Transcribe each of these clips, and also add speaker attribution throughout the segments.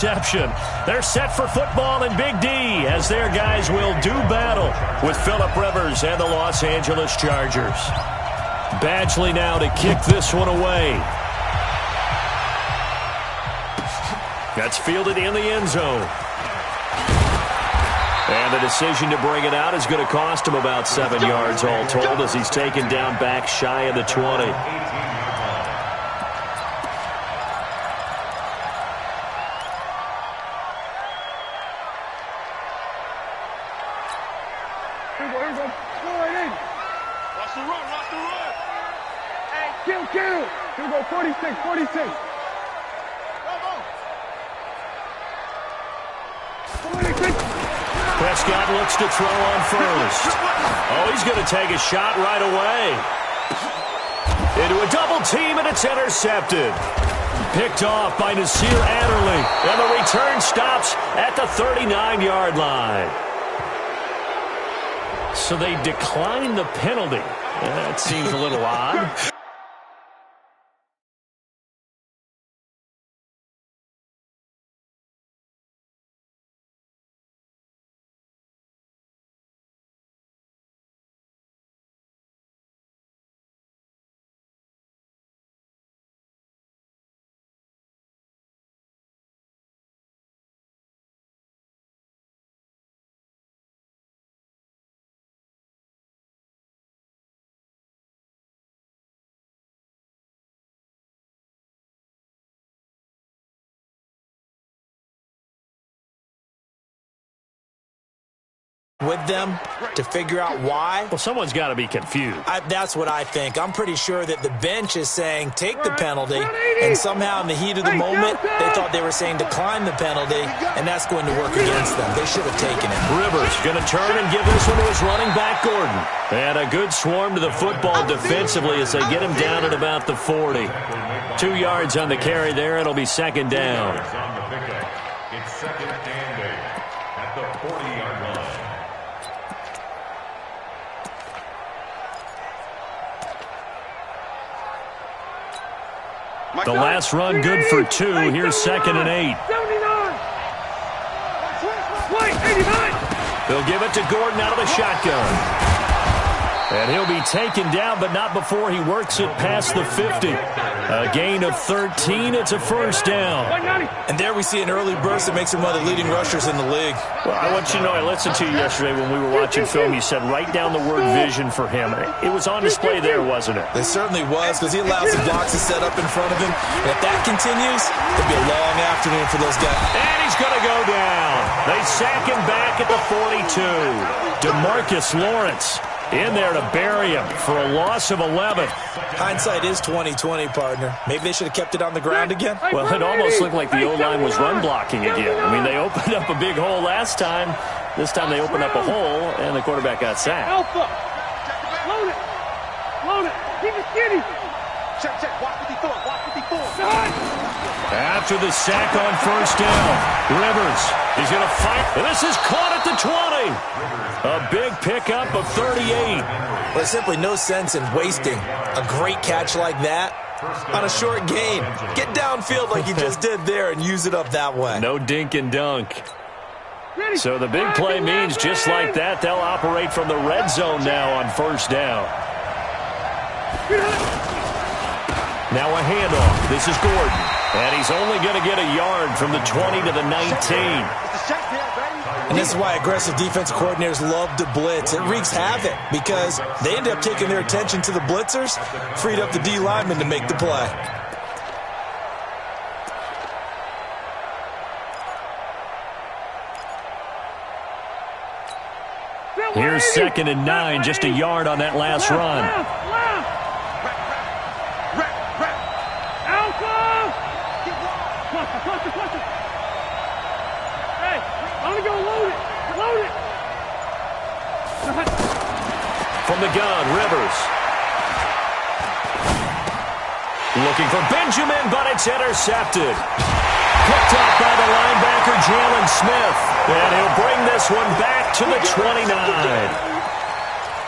Speaker 1: Reception. They're set for football in Big D as their guys will do battle with Phillip Rivers and the Los Angeles Chargers. Badgley now to kick this one away. That's fielded in the end zone. And the decision to bring it out is going to cost him about 7 yards all told as he's taken down back shy of the 20.
Speaker 2: Kill. Here we go, 46.
Speaker 1: Prescott looks to throw on first. Oh, he's going to take a shot right away. Into a double team, and it's intercepted. Picked off by Nasir Adderley. And the return stops at the 39-yard line. So they decline the penalty. That seems a little odd.
Speaker 3: With them to figure out why.
Speaker 1: Well, someone's got to be confused.
Speaker 3: That's what I think. I'm pretty sure that the bench is saying take the penalty, and somehow in the heat of the moment, they thought they were saying decline the penalty, and that's going to work against them. They should have taken it.
Speaker 1: Rivers going to turn and give this one to his running back, Gordon. And a good swarm to the football defensively as they get him down at about the 40. 2 yards on the carry there. It'll be second down.
Speaker 4: It's second and 8 at the 40-yard line.
Speaker 1: The last run good for 2. Here's second and 8.
Speaker 2: 89.
Speaker 1: They'll give it to Gordon out of the shotgun. And he'll be taken down, but not before he works it past the 50. A gain of 13. It's a first down.
Speaker 3: And there we see an early burst that makes him one of the leading rushers in the league.
Speaker 1: Well, I want you to know, I listened to you yesterday when we were watching film. You said write down the word vision for him. It was on display there, wasn't it?
Speaker 3: It certainly was, because he allows the blocks to set up in front of him. And if that continues, it'll be a long afternoon for those guys.
Speaker 1: And he's going to go down. They sack him back at the 42. DeMarcus Lawrence in there to bury him for a loss of 11.
Speaker 3: Hindsight is 20/20, partner. Maybe they should have kept it on the ground again.
Speaker 1: Well, it almost looked like the O-line was run blocking again. I mean, they opened up a big hole last time. This time they opened up a hole, and the quarterback got sacked.
Speaker 2: Alpha. Load it. Keep it skinny. Check. Watch 54.
Speaker 1: After the sack on first down, Rivers is going to fight. And this is caught at the 20. A big pickup of 38.
Speaker 3: Well, there's simply no sense in wasting a great catch like that on a short gain. Get downfield like he just did there and use it up that way.
Speaker 1: No dink and dunk. So the big play means just like that, they'll operate from the red zone now on first down. Now a handoff. This is Gordon. And he's only going to get a yard from the 20 to the 19.
Speaker 3: And this is why aggressive defensive coordinators love to blitz. It wreaks havoc because they end up taking their attention to the blitzers, freed up the D lineman to make the play.
Speaker 1: Here's second and 9, just a yard on that last run. From the gun, Rivers. Looking for Benjamin, but it's intercepted. Picked up by the linebacker, Jalen Smith. And he'll bring this one back to the 29.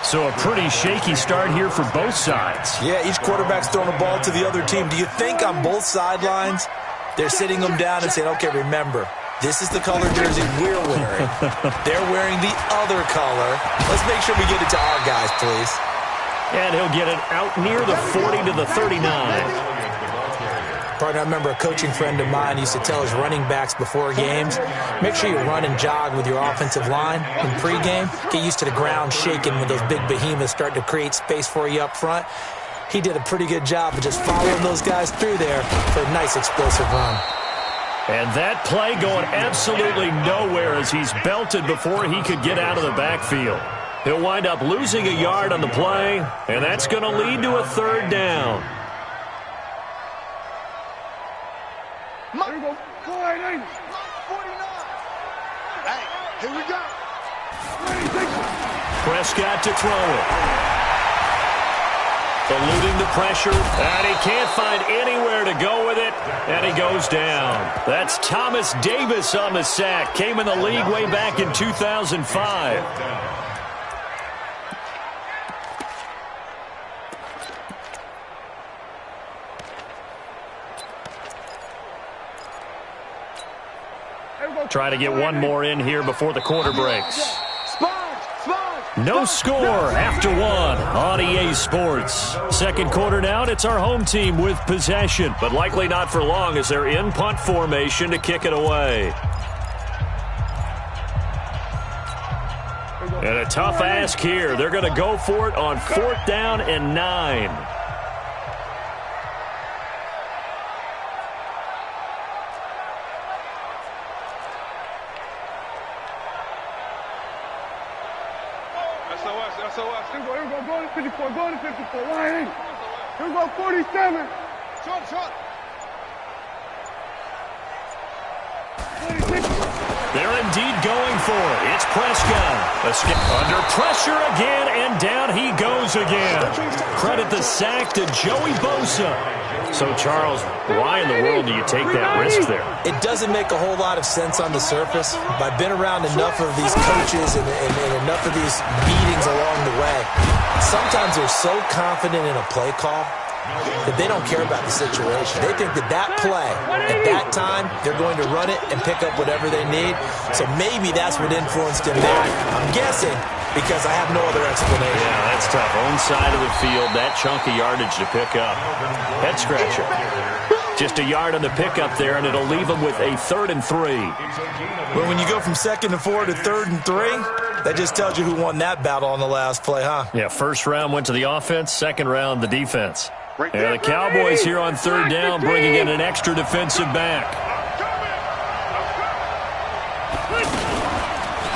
Speaker 1: So a pretty shaky start here for both sides.
Speaker 3: Yeah, each quarterback's throwing a ball to the other team. Do you think on both sidelines They're sitting them down and saying, okay, remember, this is the color jersey we're wearing. They're wearing the other color. Let's make sure we get it to our guys, please.
Speaker 1: And he'll get it out near the 40 to the 39.
Speaker 3: Partner, I remember a coaching friend of mine used to tell his running backs before games, make sure you run and jog with your offensive line in pregame. Get used to the ground shaking when those big behemoths start to create space for you up front. He did a pretty good job of just following those guys through there for a nice explosive run.
Speaker 1: And that play going absolutely nowhere as he's belted before he could get out of the backfield. He'll wind up losing a yard on the play, and that's going to lead to a third down.
Speaker 2: Here we go. 49. Hey, here we go.
Speaker 1: Prescott to throw it. Eluding the pressure, and he can't find anywhere to go with it, and he goes down. That's Thomas Davis on the sack. Came in the league way back in 2005. Try to get one more in here before the quarter breaks. No score after one on EA Sports. Second quarter now, and it's our home team with possession, but likely not for long as they're in punt formation to kick it away. And a tough ask here. They're going to go for it on 4th down and 9.
Speaker 2: Here we go, go to 54, go to 54, line in. Here we go, 47. Short. 46.
Speaker 1: They're indeed going for it. It's Prescott. Under pressure again, and down he goes again. Credit the sack to Joey Bosa. So, Charles, why in the world do you take that risk there?
Speaker 3: It doesn't make a whole lot of sense on the surface, but I've been around enough of these coaches and enough of these meetings along the way. Sometimes they're so confident in a play call that they don't care about the situation. They think that play, at that time, they're going to run it and pick up whatever they need. So maybe that's what influenced him there. I'm guessing because I have no other explanation.
Speaker 1: Yeah, that's tough. Own side of the field, that chunk of yardage to pick up. Head scratcher. Just a yard on the pickup there, and it'll leave them with a 3rd and 3.
Speaker 3: Well, when you go from 2nd and 4 to 3rd and 3, that just tells you who won that battle on the last play, huh?
Speaker 1: Yeah, first round went to the offense, second round the defense. And the Cowboys here on 3rd down bringing in an extra defensive back.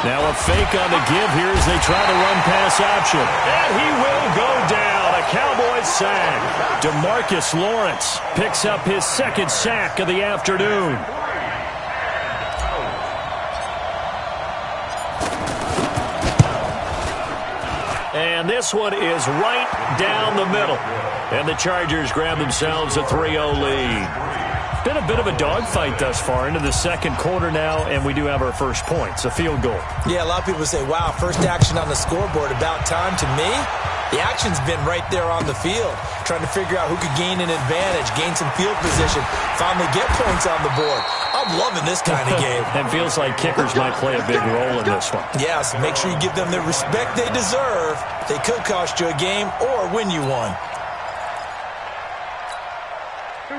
Speaker 1: Now a fake on the give here as they try to run pass option. And he will go down. A Cowboys sack. DeMarcus Lawrence picks up his 2nd sack of the afternoon. And this one is right down the middle. And the Chargers grab themselves a 3-0 lead. Been a bit of a dogfight thus far into the second quarter now, and we do have our first points, a field goal.
Speaker 3: Yeah, a lot of people say, wow, first action on the scoreboard, about time. To me, the action's been right there on the field, trying to figure out who could gain an advantage, gain some field position, finally get points on the board. I'm loving this kind of game.
Speaker 1: It feels like kickers might play a big role in this one.
Speaker 3: Yes, make sure you give them the respect they deserve. They could cost you a game or win you one.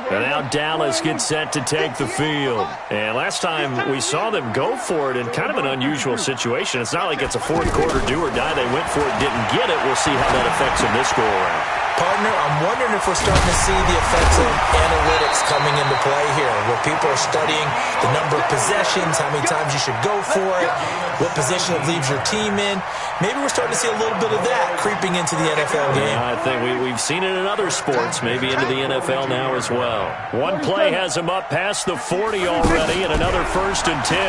Speaker 1: And now Dallas gets set to take the field. And last time we saw them go for it in kind of an unusual situation. It's not like it's a fourth quarter do or die. They went for it, didn't get it. We'll see how that affects them this go-around.
Speaker 3: Partner, I'm wondering if we're starting to see the effects of analytics coming into play here, where people are studying the number of possessions, how many times you should go for it, what position it leaves your team in. Maybe we're starting to see a little bit of that creeping into the NFL game.
Speaker 1: Yeah, I think we've seen it in other sports, maybe into the NFL now as well. One play has him up past the 40 already, and another 1st and 10.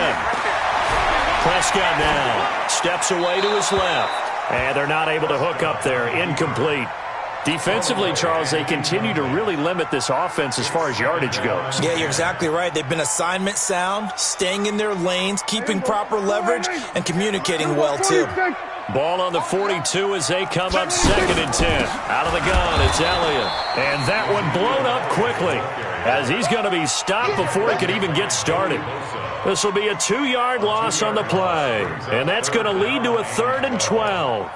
Speaker 1: Prescott now steps away to his left, and they're not able to hook up there. Incomplete. Defensively, Charles, they continue to really limit this offense as far as yardage goes.
Speaker 3: Yeah, you're exactly right. They've been assignment sound, staying in their lanes, keeping proper leverage, and communicating well, too.
Speaker 1: Ball on the 42 as they come up 2nd and 10. Out of the gun, it's Elliott. And that one blown up quickly. as he's going to be stopped before he could even get started. This will be a 2-yard loss on the play, and that's going to lead to a 3rd and 12.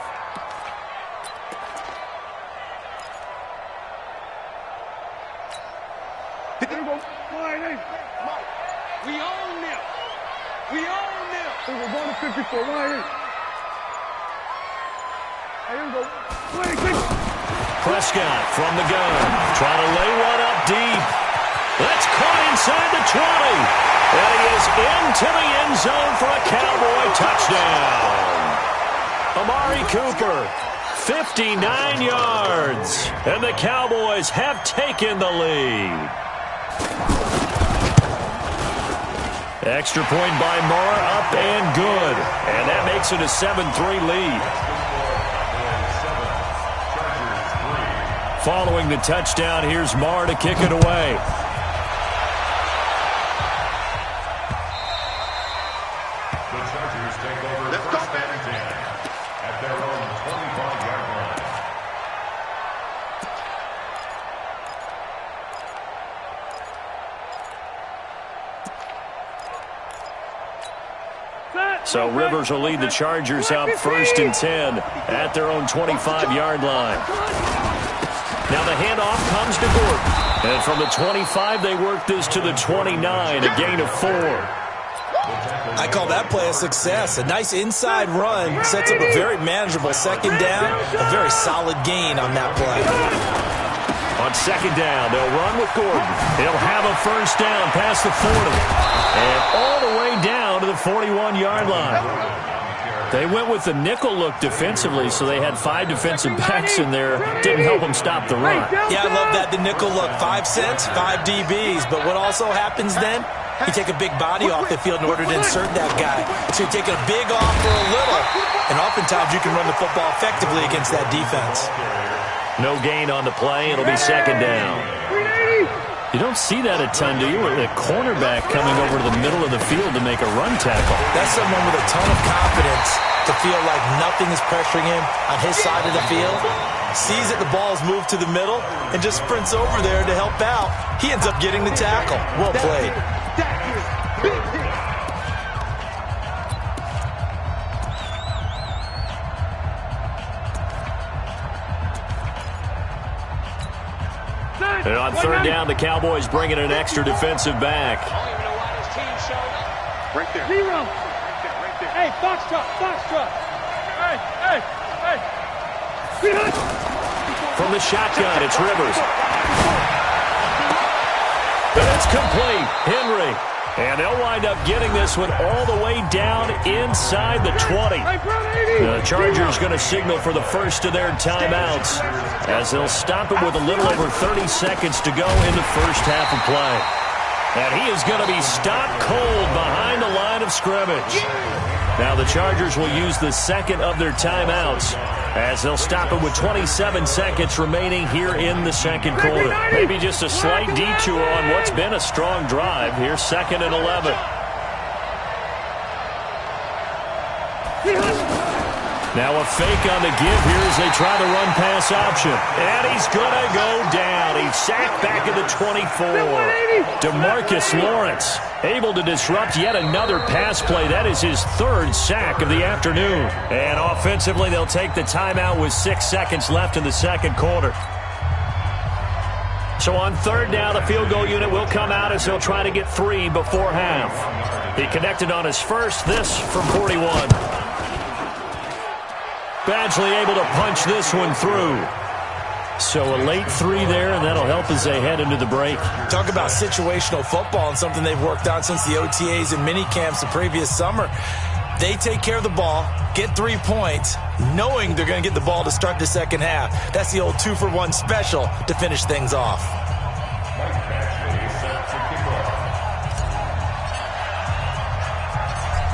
Speaker 2: We own them. We own them. We're going to 54. Why? Here we go.
Speaker 1: Prescott from the gun, trying to lay one up deep. That's caught inside the 20. And he is into the end zone for a Cowboy touchdown. Amari Cooper, 59 yards. And the Cowboys have taken the lead. Extra point by Moore, up and good. And that makes it a 7-3 lead. Following the touchdown, here's Moore to kick it away.
Speaker 4: The Chargers take over first and 10 at their own 25-yard line.
Speaker 1: So Rivers will lead the Chargers up 1st and 10 at their own 25-yard line. Now the handoff comes to Gordon. And from the 25, they work this to the 29, a gain of 4.
Speaker 3: I call that play a success. A nice inside run sets up a very manageable 2nd down. A very solid gain on that play.
Speaker 1: On 2nd down, they'll run with Gordon. He'll have a 1st down past the 40. And all the way down to the 41-yard line. They went with the nickel look defensively, so they had 5 defensive backs in there. Didn't help them stop the run.
Speaker 3: Yeah, I love that, the nickel look. 5 cents, 5 DBs. But what also happens then? You take a big body off the field in order to insert that guy. So you're taking a big off for a little. And oftentimes you can run the football effectively against that defense.
Speaker 1: No gain on the play. It'll be 2nd down. You don't see that a ton, do you? A cornerback coming over to the middle of the field to make a run tackle.
Speaker 3: That's someone with a ton of confidence to feel like nothing is pressuring him on his side of the field. Sees that the ball is moved to the middle and just sprints over there to help out. He ends up getting the tackle. Well played.
Speaker 1: And on 3rd down, the Cowboys bring in an extra defensive back.
Speaker 2: Right there. Zero. Right there. Hey, box truck. Hey.
Speaker 1: From the shotgun, it's Rivers. And it's complete. Henry. And they'll wind up getting this one all the way down inside the 20. The Chargers going to signal for the first of their timeouts as they'll stop it with a little over 30 seconds to go in the first half of play. And he is going to be stopped cold behind the line of scrimmage. Now the Chargers will use the 2nd of their timeouts as they'll stop it with 27 seconds remaining here in the 2nd quarter. Maybe just a slight detour on what's been a strong drive. Here's 2nd and 11. Now a fake on the give here as they try the run-pass option. And he's going to go down. He's sacked back at the 24. DeMarcus Lawrence able to disrupt yet another pass play. That is his 3rd sack of the afternoon. And offensively, they'll take the timeout with 6 seconds left in the 2nd quarter. So on 3rd down, the field goal unit will come out as they'll try to get 3 before half. He connected on his first, this from 41. Badgley able to punch this one through. So a late 3 there, and that'll help as they head into the break.
Speaker 3: Talk about situational football and something they've worked on since the OTAs and mini camps the previous summer. They take care of the ball, get 3 points, knowing they're going to get the ball to start the 2nd half. That's the old 2-for-1 special to finish things off.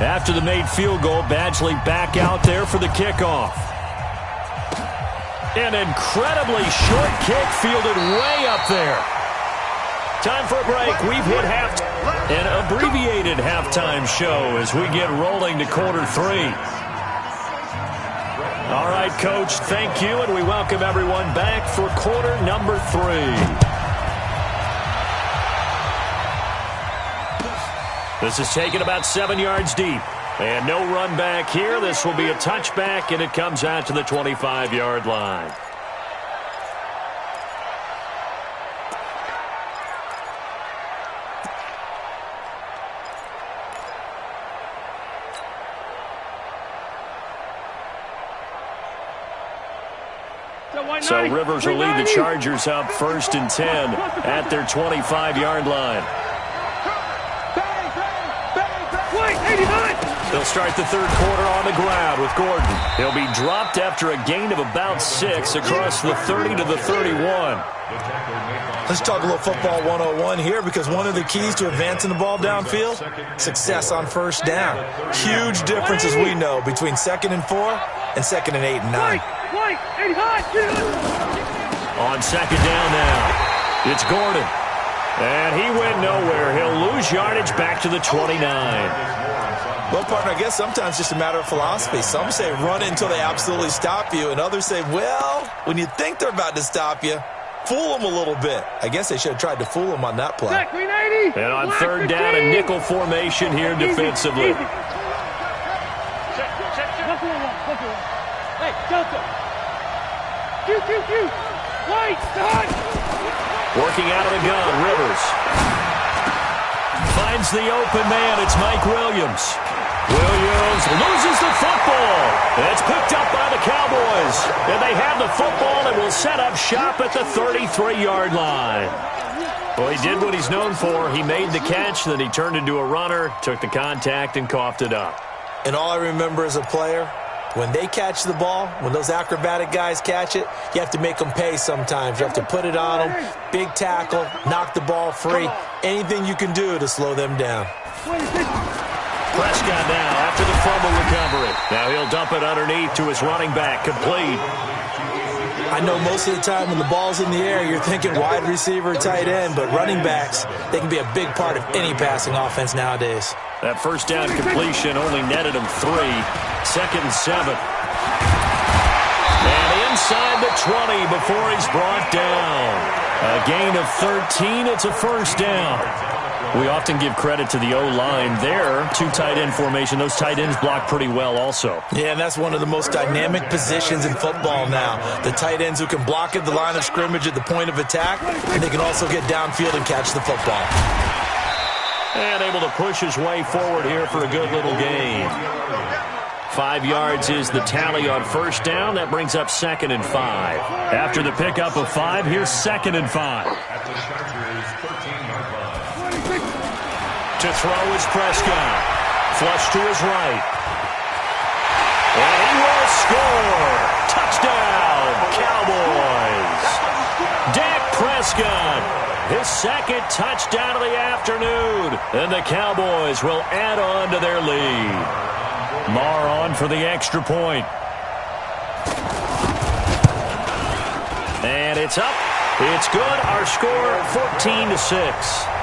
Speaker 1: After the made field goal, Badgley back out there for the kickoff. An incredibly short kick fielded way up there. Time for a break. We've hit an abbreviated halftime show as we get rolling to quarter 3. All right, Coach, thank you, and we welcome everyone back for quarter number 3. This is taken about 7 yards deep. And no run back here. This will be a touchback, and it comes out to the 25-yard line. So Rivers will lead the Chargers up 1st and 10 at their 25-yard line. They'll start the third quarter on the ground with Gordon. He'll be dropped after a gain of about 6 across the 30 to the 31.
Speaker 3: Let's talk a little football 101 here, because one of the keys to advancing the ball downfield, success on first down. Huge difference, as we know, between 2nd and 4 and 2nd and 8 and 9.
Speaker 1: On 2nd down now, it's Gordon. And he went nowhere. He'll lose yardage back to the 29.
Speaker 3: Well, partner, I guess sometimes it's just a matter of philosophy. Some say run it until they absolutely stop you, and others say, well, when you think they're about to stop you, fool them a little bit. I guess they should have tried to fool them on that play.
Speaker 1: And on 3rd down, a nickel formation here defensively.
Speaker 2: Hey, Delta. Wait, start.
Speaker 1: Working out of the gun, Rivers. Finds the open man. It's Mike Williams. Williams loses the football. It's picked up by the Cowboys. And they have the football and will set up shop at the 33-yard line. Well, he did what he's known for. He made the catch, then he turned into a runner, took the contact, and coughed it up.
Speaker 3: And all I remember as a player, when they catch the ball, when those acrobatic guys catch it, you have to make them pay sometimes. You have to put it on them, big tackle, knock the ball free, anything you can do to slow them down.
Speaker 1: Prescott now after the fumble recovery. Now he'll dump it underneath to his running back, complete.
Speaker 3: I know most of the time when the ball's in the air, you're thinking wide receiver, tight end, but running backs, they can be a big part of any passing offense nowadays.
Speaker 1: That first down completion only netted him 3. 2nd and 7. And inside the 20 before he's brought down. A gain of 13. It's a first down. We often give credit to the O-line there. 2 tight end formation. Those tight ends block pretty well also.
Speaker 3: Yeah, and that's one of the most dynamic positions in football now. The tight ends who can block at the line of scrimmage at the point of attack, and they can also get downfield and catch the football.
Speaker 1: And able to push his way forward here for a good little gain. 5 yards is the tally on first down. That brings up 2nd and 5. After the pickup of 5, here's 2nd and 5. To throw is Prescott. Flush to his right. And he will score. Touchdown, Cowboys. Dak Prescott, his 2nd touchdown of the afternoon. And the Cowboys will add on to their lead. Marr on for the extra point. And it's up. It's good. Our score 14-6.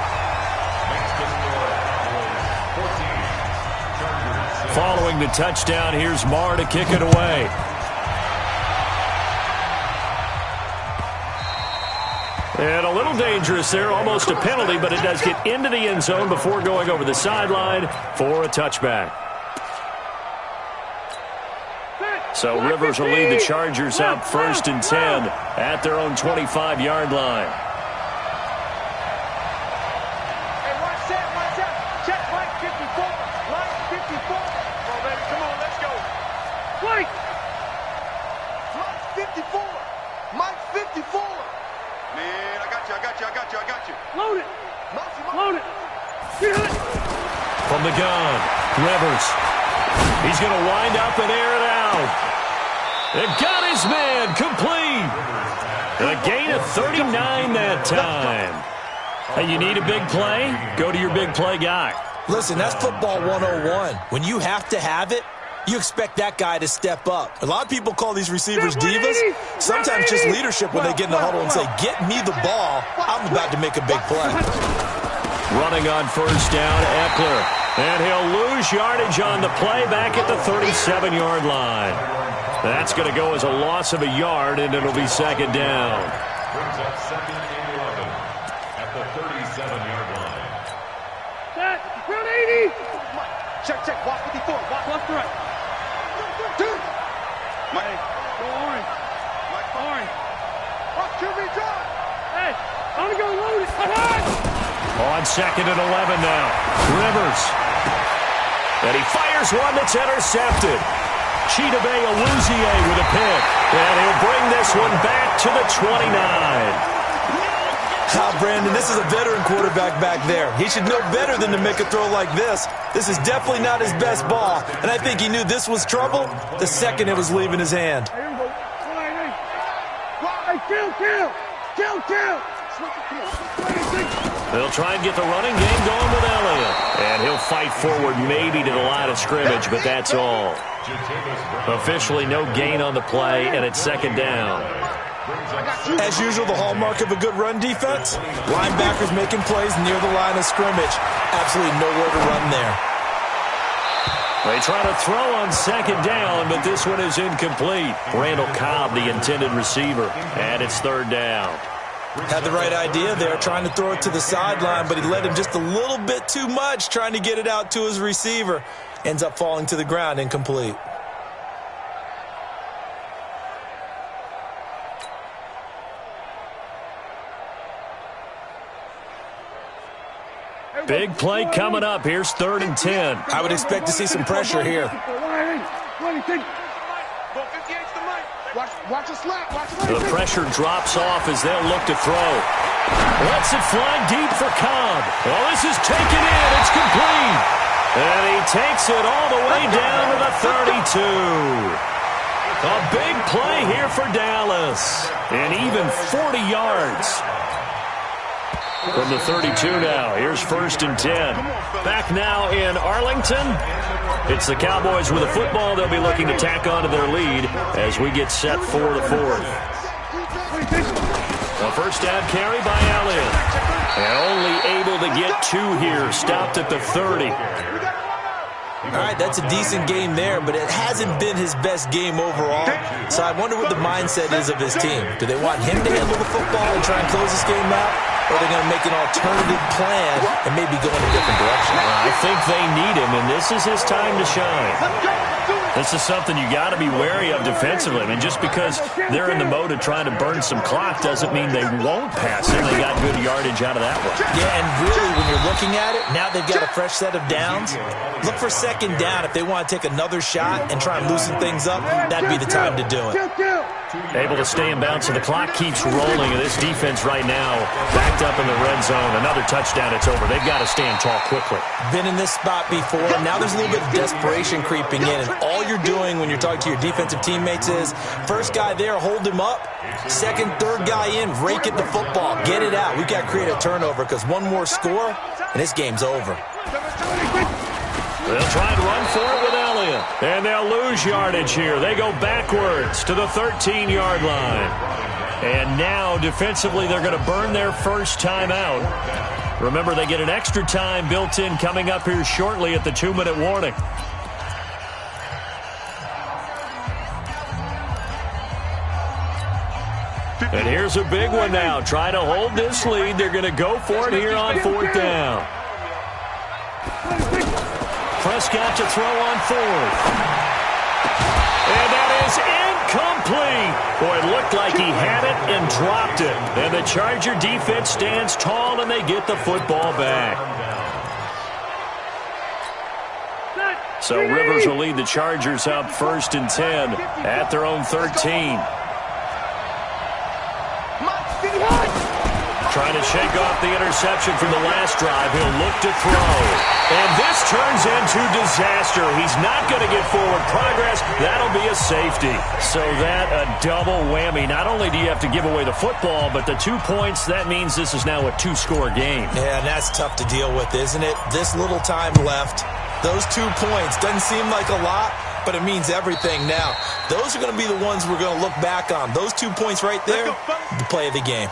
Speaker 1: Following the touchdown, here's Marr to kick it away. And a little dangerous there, almost a penalty, but it does get into the end zone before going over the sideline for a touchback. So Rivers will lead the Chargers up 1st and 10 at their own 25-yard line.
Speaker 2: Hey, watch that. Check Mike 54. Line 54. Oh, baby, come on, let's go. Mike! Mike 54. Mike 54. Man, I got you. Load it. Load it. Get it.
Speaker 1: From the gun, Rivers. He's going to wind up and air it out. And got his man complete. A gain of 39 that time. Hey, you need a big play? Go to your big play guy.
Speaker 3: Listen, that's football 101. When you have to have it, you expect that guy to step up. A lot of people call these receivers divas. Sometimes just leadership when they get in the huddle and say, get me the ball. I'm about to make a big play.
Speaker 1: Running on first down, Eckler. And he'll lose yardage on the play back at the 37-yard line. That's going to go as a loss of a yard, and it'll be 2nd down.
Speaker 4: Brings up 2nd and 11 at the 37-yard line.
Speaker 2: Set. Round 80. Check, check. Watch 54. Watch left, right. Two. Mike. Go orange. Mike. Orange. Watch QB drive. Hey, I'm going to go load it.
Speaker 1: On 2nd and 11 now. Rivers. And he fires one that's intercepted. Chidobe Awuzie with a pick. And he'll bring this one back to the 29.
Speaker 3: Brandon, this is a veteran quarterback back there. He should know better than to make a throw like this. This is definitely not his best ball, and I think he knew this was trouble the second it was leaving his hand.
Speaker 1: They'll try and get the running game going with Elliott. And he'll fight forward maybe to the line of scrimmage, but that's all. Officially no gain on the play, and it's 2nd down.
Speaker 3: As usual, the hallmark of a good run defense, linebackers making plays near the line of scrimmage. Absolutely nowhere to run there.
Speaker 1: They try to throw on 2nd down, but this one is incomplete. Randall Cobb, the intended receiver, and it's 3rd down.
Speaker 3: Had the right idea there, trying to throw it to the sideline, but he led him just a little bit too much, trying to get it out to his receiver. Ends up falling to the ground, incomplete.
Speaker 1: Big play coming up. Here's 3rd and 10.
Speaker 3: I would expect to see some pressure here.
Speaker 1: The pressure drops off as they'll look to throw. Lets it fly deep for Cobb. Oh, this is taken in. It's complete. And he takes it all the way down to the 32. A big play here for Dallas. And even 40 yards. From the 32 now, here's 1st and 10. Back now in Arlington. It's the Cowboys with the football. They'll be looking to tack on to their lead as we get set for the 4th. A first down carry by Elliott. And only able to get 2 here. Stopped at the 30.
Speaker 3: All right, that's a decent game there, but it hasn't been his best game overall. So I wonder what the mindset is of his team. Do they want him to handle the football and try and close this game out? Or are they going to make an alternative plan and maybe go in a different direction?
Speaker 1: I think they need him, and this is his time to shine. This is something you got to be wary of defensively. I mean, just because they're in the mode of trying to burn some clock doesn't mean they won't pass it. They got good yardage out of that one.
Speaker 3: Yeah, and really, when you're looking at it, now they've got a fresh set of downs. Look for 2nd down. If they want to take another shot and try and loosen things up, that'd be the time to do it.
Speaker 1: Able to stay in bounds, and the clock keeps rolling. And this defense right now backed up in the red zone. Another touchdown, it's over. They've got to stand tall quickly.
Speaker 3: Been in this spot before. Now there's a little bit of desperation creeping in. And all you're doing when you're talking to your defensive teammates is, first guy there, hold him up. 2nd, 3rd guy in, rake at the football. Get it out. We've got to create a turnover because one more score, and this game's over.
Speaker 1: They'll try and run for it with Elliott. And they'll lose yardage here. They go backwards to the 13-yard line. And now, defensively, they're going to burn their first time out. Remember, they get an extra time built in coming up here shortly at the 2-minute warning. And here's a big one now. Trying to hold this lead. They're going to go for it here on 4th down. Prescott to throw on 4th. And that is incomplete. Boy, it looked like he had it and dropped it. And the Charger defense stands tall, and they get the football back. So Rivers will lead the Chargers up 1st and 10 at their own 13. Trying to shake off the interception from the last drive. He'll look to throw. And this turns into disaster. He's not going to get forward progress. That'll be a safety. So that a double whammy. Not only do you have to give away the football, but the 2 points, that means this is now a 2-score game.
Speaker 3: Yeah, and that's tough to deal with, isn't it? This little time left. Those 2 points doesn't seem like a lot, but it means everything now. Those are going to be the ones we're going to look back on. Those 2 points right there, the play of the game.